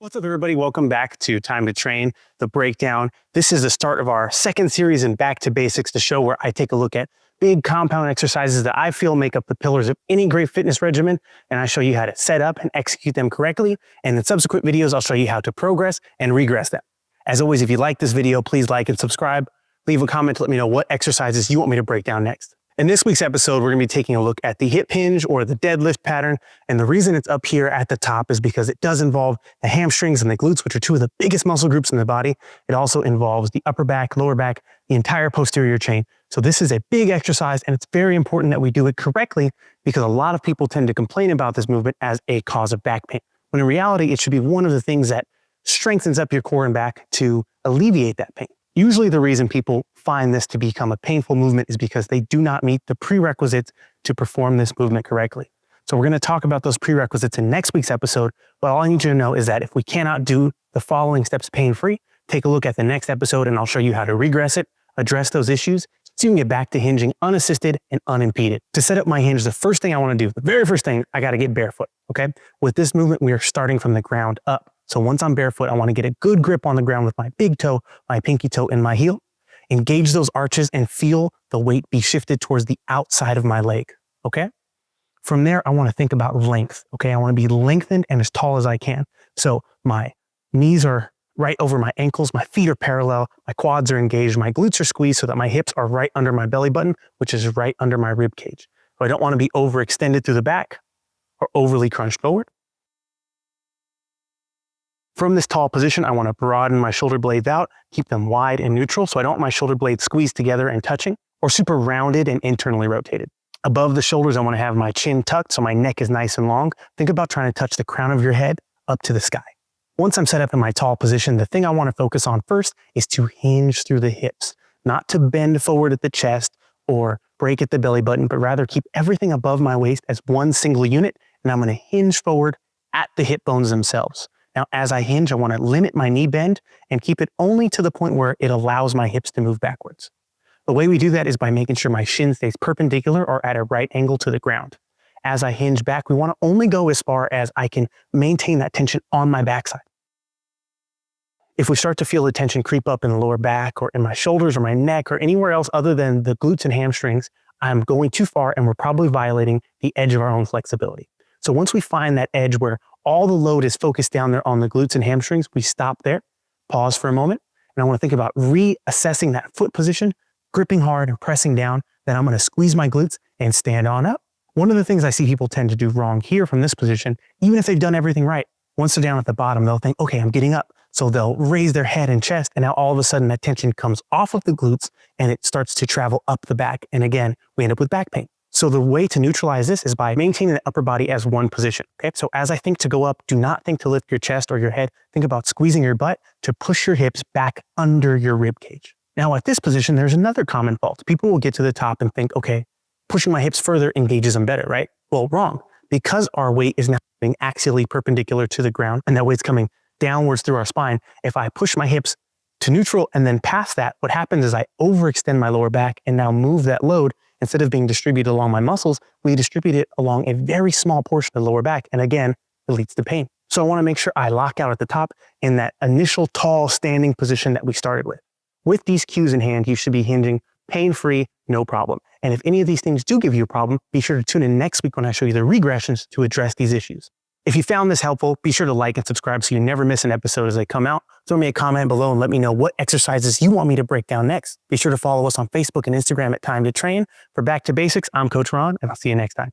What's up, everybody? Welcome back to Time to Train, the breakdown. This is the start of our second series in Back to Basics, the show where I take a look at big compound exercises that I feel make up the pillars of any great fitness regimen, and I show you how to set up and execute them correctly. And in subsequent videos, I'll show you how to progress and regress them. As always, if you like this video, please like and subscribe. Leave a comment to let me know what exercises you want me to break down next. In this week's episode, we're going to be taking a look at the hip hinge or the deadlift pattern. And the reason it's up here at the top is because it does involve the hamstrings and the glutes, which are two of the biggest muscle groups in the body. It also involves the upper back, lower back, the entire posterior chain. So this is a big exercise, and it's very important that we do it correctly because a lot of people tend to complain about this movement as a cause of back pain, when in reality, it should be one of the things that strengthens up your core and back to alleviate that pain. Usually the reason people find this to become a painful movement is because they do not meet the prerequisites to perform this movement correctly. So we're going to talk about those prerequisites in next week's episode, but all I need you to know is that if we cannot do the following steps pain-free, take a look at the next episode and I'll show you how to regress it, address those issues, so you can get back to hinging unassisted and unimpeded. To set up my hinge, the first thing I want to do, the very first thing, I got to get barefoot, okay? With this movement, we are starting from the ground up. So once I'm barefoot, I want to get a good grip on the ground with my big toe, my pinky toe, and my heel. Engage those arches and feel the weight be shifted towards the outside of my leg, okay? From there, I want to think about length, okay? I want to be lengthened and as tall as I can. So my knees are right over my ankles, my feet are parallel, my quads are engaged, my glutes are squeezed so that my hips are right under my belly button, which is right under my rib cage. So I don't want to be overextended through the back or overly crunched forward. From this tall position, I want to broaden my shoulder blades out, keep them wide and neutral so I don't want my shoulder blades squeezed together and touching, or super rounded and internally rotated. Above the shoulders, I want to have my chin tucked so my neck is nice and long. Think about trying to touch the crown of your head up to the sky. Once I'm set up in my tall position, the thing I want to focus on first is to hinge through the hips, not to bend forward at the chest or break at the belly button, but rather keep everything above my waist as one single unit, and I'm going to hinge forward at the hip bones themselves. Now, as I hinge, I want to limit my knee bend and keep it only to the point where it allows my hips to move backwards. The way we do that is by making sure my shin stays perpendicular or at a right angle to the ground. As I hinge back, we want to only go as far as I can maintain that tension on my backside. If we start to feel the tension creep up in the lower back or in my shoulders or my neck or anywhere else other than the glutes and hamstrings, I'm going too far and we're probably violating the edge of our own flexibility. So once we find that edge where all the load is focused down there on the glutes and hamstrings, we stop there, pause for a moment, and I want to think about reassessing that foot position, gripping hard and pressing down. Then I'm going to squeeze my glutes and stand on up. One of the things I see people tend to do wrong here from this position, even if they've done everything right, once they're down at the bottom, they'll think, okay, I'm getting up. So they'll raise their head and chest, and now all of a sudden that tension comes off of the glutes and it starts to travel up the back. And again, we end up with back pain. So the way to neutralize this is by maintaining the upper body as one position, okay? So as I think to go up, do not think to lift your chest or your head. Think about squeezing your butt to push your hips back under your rib cage. Now at this position, there's another common fault. People will get to the top and think, okay, pushing my hips further engages them better, right? Well, wrong. Because our weight is now being axially perpendicular to the ground and that weight's coming downwards through our spine, if I push my hips to neutral and then past that, what happens is I overextend my lower back and now move that load. Instead of being distributed along my muscles, we distribute it along a very small portion of the lower back. And again, it leads to pain. So I want to make sure I lock out at the top in that initial tall standing position that we started with. With these cues in hand, you should be hinging pain-free, no problem. And if any of these things do give you a problem, be sure to tune in next week when I show you the regressions to address these issues. If you found this helpful, be sure to like and subscribe so you never miss an episode as they come out. Throw me a comment below and let me know what exercises you want me to break down next. Be sure to follow us on Facebook and Instagram at Time to Train. For Back to Basics, I'm Coach Ron, and I'll see you next time.